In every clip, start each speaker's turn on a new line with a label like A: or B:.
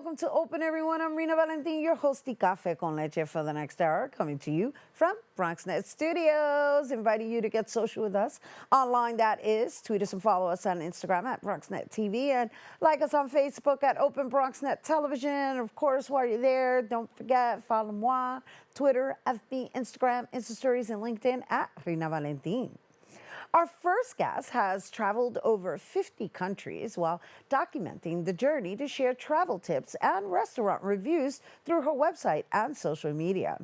A: welcome to Open, everyone. I'm Rhina Valentin, your host, Café con Leche for the next hour, coming to you from BronxNet Studios, inviting you to get social with us online. That is, tweet us and follow us on Instagram at BronxNet TV, and like us on Facebook at Open BronxNet Television. Of course, while you're there, don't forget, follow moi, Twitter, FB, Instagram, Insta Stories, and LinkedIn at Rhina Valentin. Our first guest has traveled over 50 countries while documenting the journey to share travel tips and restaurant reviews through her website and social media.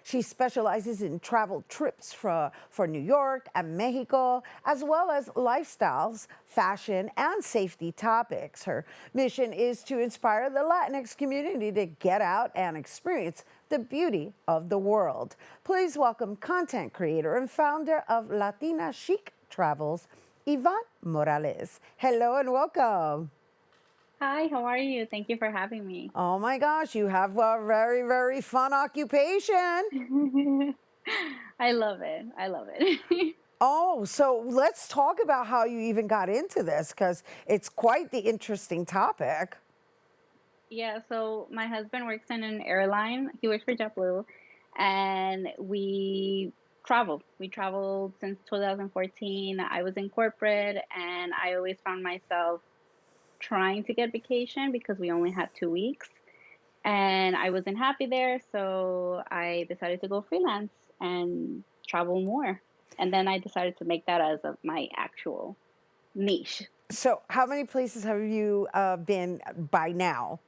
A: She specializes in travel trips for New York and Mexico, as well as lifestyles, fashion, and safety topics. Her mission is to inspire the Latinx community to get out and experience the beauty of the world. Please welcome content creator and founder of Latina Chic Travels, Ivonne Morales. Hello and welcome.
B: Hi, how are you? Thank you for having me.
A: Oh my gosh, you have a very, very fun occupation.
B: I love it. I love it.
A: Oh, so let's talk about how you even got into this, because it's quite the interesting topic.
B: Yeah, so my husband works in an airline. He works for JetBlue, and we travel. We traveled since 2014. I was in corporate, and I always found myself trying to get vacation because we only had 2 weeks, and I wasn't happy there, so I decided to go freelance and travel more. And then I decided to make that as my actual niche.
A: So how many places have you been by now?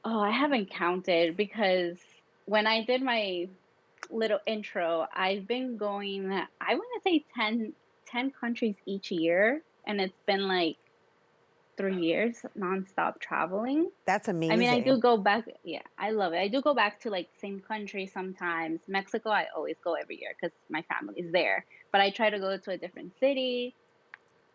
B: Oh, I haven't counted because when I did my little intro, I've been going, I want to say 10 countries each year, and it's been like 3 years nonstop traveling.
A: That's
B: I mean, I do
A: amazing.
B: go back. Yeah, I love it. I do go back to like same country sometimes. Mexico, I always go every year because my family is there. But I try to go to a different city.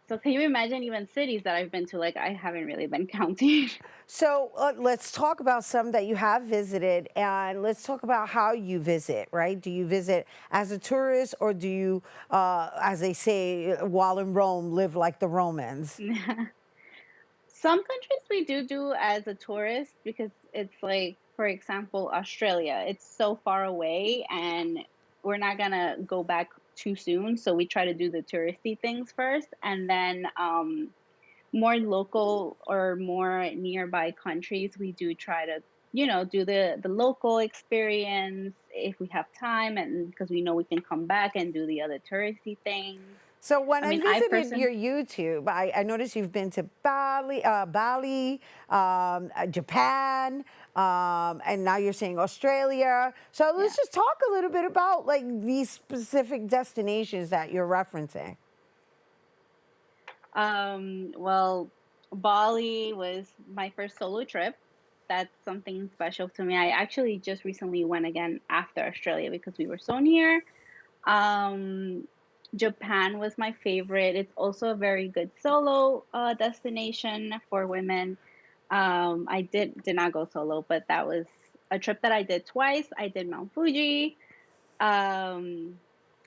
B: So can you imagine even cities that I've been to? Like I haven't really been counting.
A: So let's talk about some that you have visited, and let's talk about how you visit, right? Do you visit as a tourist, or do you, as they say, while in Rome, live like the Romans?
B: Some countries we do as a tourist because it's like, for example, Australia. It's so far away and we're not gonna go back too soon. So we try to do the touristy things first and then more local or more nearby countries, we do try to, do the local experience if we have time and because we know we can come back and do the other touristy things.
A: So when
B: I
A: I
B: mean,
A: visited your YouTube, I noticed you've been to Bali, Japan, and now you're saying Australia. So
B: yeah.
A: let's just talk a little bit about like these specific destinations that you're referencing.
B: Well, Bali was my first solo trip. That's something special to me. I actually just recently went again after Australia because we were so near. Um, Japan was my favorite. It's also a very good solo destination for women. I did not go solo, but that was a trip that I did twice. I did Mount Fuji. Um,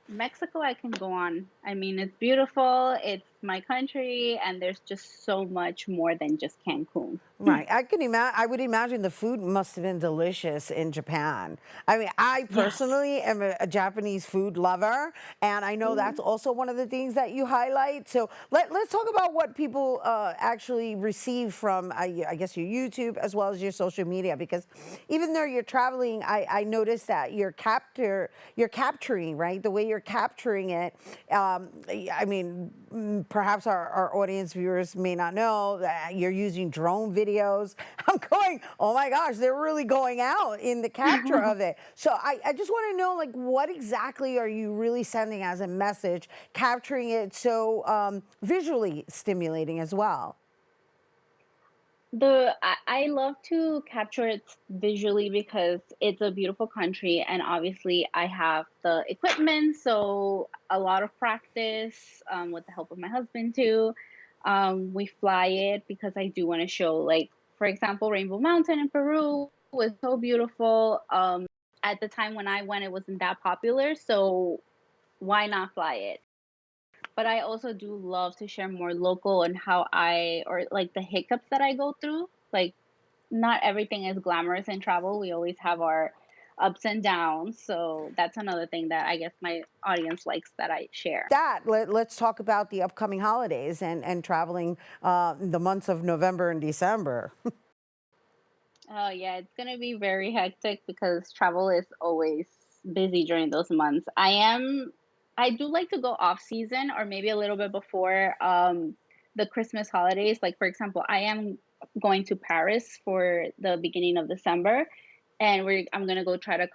B: Mexico, I can go on. I mean, it's beautiful. It's my country, and there's just so much more than just Cancun.
A: Right. I can imagine. I would imagine the food must have been delicious in Japan. I mean, I
B: Yes.
A: personally am a Japanese food lover, and I know that's
B: Ooh.
A: also one of the things that you highlight. So let's talk about what people actually receive from, I guess, your YouTube as well as your social media. Because even though you're traveling, I noticed that you're capturing, right, the way you're capturing it. I mean, perhaps our audience viewers may not know that you're using drone videos. I'm going, oh my gosh, they're really going out in the capture of it. So I just want to know, like, what exactly are you really sending as a message, capturing it so visually stimulating as well?
B: I love to capture it visually because it's a beautiful country and obviously I have the equipment, so a lot of practice with the help of my husband too. We fly it because I do want to show, like, for example, Rainbow Mountain in Peru was so beautiful. At the time when I went, it wasn't that popular, so why not fly it? But I also do love to share more local and how I or like the hiccups that I go through. Like not everything is glamorous in travel. We always have our ups and downs. So that's another thing that I guess my audience likes that I share.
A: Let's talk about the upcoming holidays and traveling the months of November and December.
B: Oh yeah, it's gonna be very hectic because travel is always busy during those months. I do like to go off season or maybe a little bit before the Christmas holidays. Like for example, I am going to Paris for the beginning of December, and I'm gonna go try to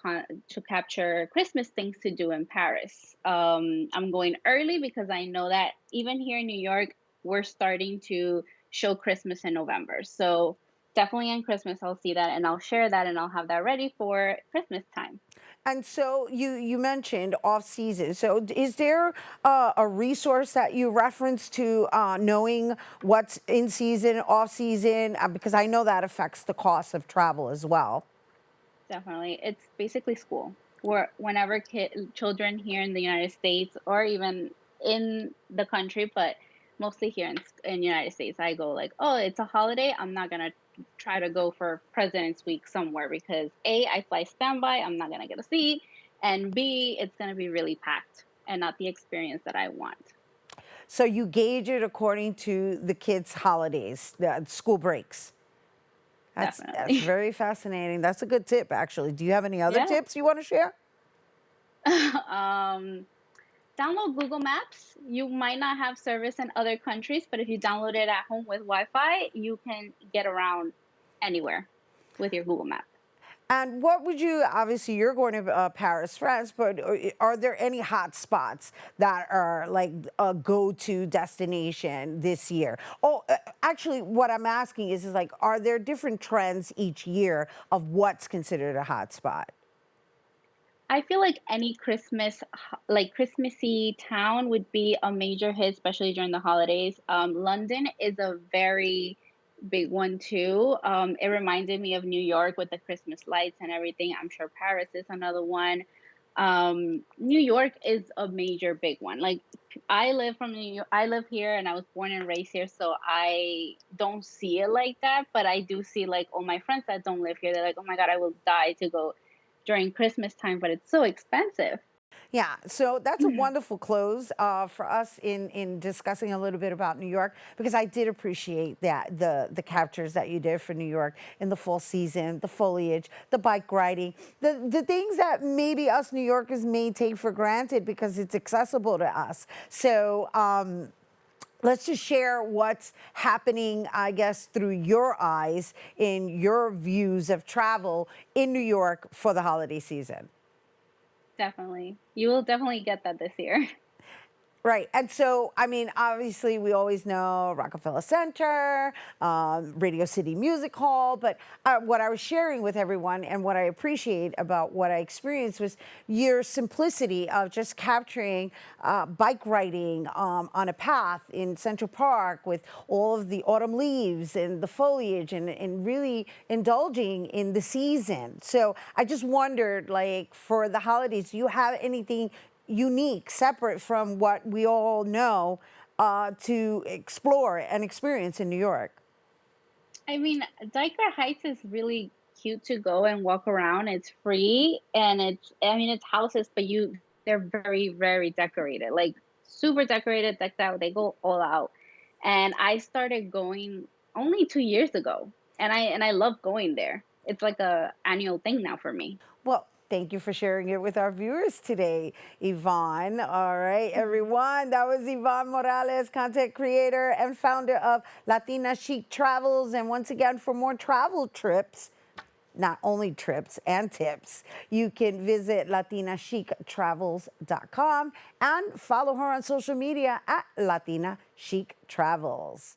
B: capture Christmas things to do in Paris. I'm going early because I know that even here in New York, we're starting to show Christmas in November. So definitely on Christmas, I'll see that and I'll share that and I'll have that ready for Christmas time.
A: And so you mentioned off season. So is there a resource that you reference to knowing what's in season, off season? Because I know that affects the cost of travel as well.
B: Definitely. It's basically school. Where whenever children here in the United States or even in the country, but mostly here in United States, I go like, oh, it's a holiday. I'm not gonna try to go for President's Week somewhere because A, I fly standby, I'm not gonna get a seat, and B, it's gonna be really packed and not the experience that I want.
A: So you gauge it according to the kids' holidays, the school breaks. That's
B: Definitely.
A: very fascinating. That's a good tip, actually. Do you have any other
B: Yeah.
A: tips you want to share?
B: um, Download Google Maps. You might not have service in other countries, but if you download it at home with Wi-Fi, you can get around anywhere with your Google Map.
A: And what would you, obviously, you're going to Paris, France, but are there any hot spots that are like a go to destination this year? Oh, actually, what I'm asking is like, are there different trends each year of what's considered a hot spot?
B: I feel like any like Christmassy town would be a major hit, especially during the holidays. London is a very big one too. It reminded me of New York with the Christmas lights and everything. I'm sure Paris is another one. New York is a major big one. Like I live from New York, I live here and I was born and raised here, so I don't see it like that. But I do see like all my friends that don't live here. They're like, oh my God, I will die to go during Christmas time, but it's so expensive.
A: Yeah, so that's a wonderful close for us in discussing a little bit about New York because I did appreciate that the captures that you did for New York in the fall season, the foliage, the bike riding, the things that maybe us New Yorkers may take for granted because it's accessible to us. So. Let's just share what's happening, I guess, through your eyes in your views of travel in New York for the holiday season.
B: Definitely. You will definitely get that this year.
A: Right. And so, I mean, obviously, we always know Rockefeller Center, Radio City Music Hall. But what I was sharing with everyone and what I appreciate about what I experienced was your simplicity of just capturing bike riding on a path in Central Park with all of the autumn leaves and the foliage and really indulging in the season. So I just wondered, like, for the holidays, do you have anything unique, separate from what we all know, to explore and experience in New York?
B: I mean, Diker Heights is really cute to go and walk around. It's free and I mean, it's houses, but they're very, very decorated, like super decorated, decked out. They go all out. And I started going only 2 years ago, and I love going there. It's like a annual thing now for me.
A: Well, thank you for sharing it with our viewers today, Ivonne. All right, everyone. That was Ivonne Morales, content creator and founder of Latina Chic Travels. And once again, for more travel trips, not only trips and tips, you can visit latinachictravels.com and follow her on social media at Latina Chic Travels.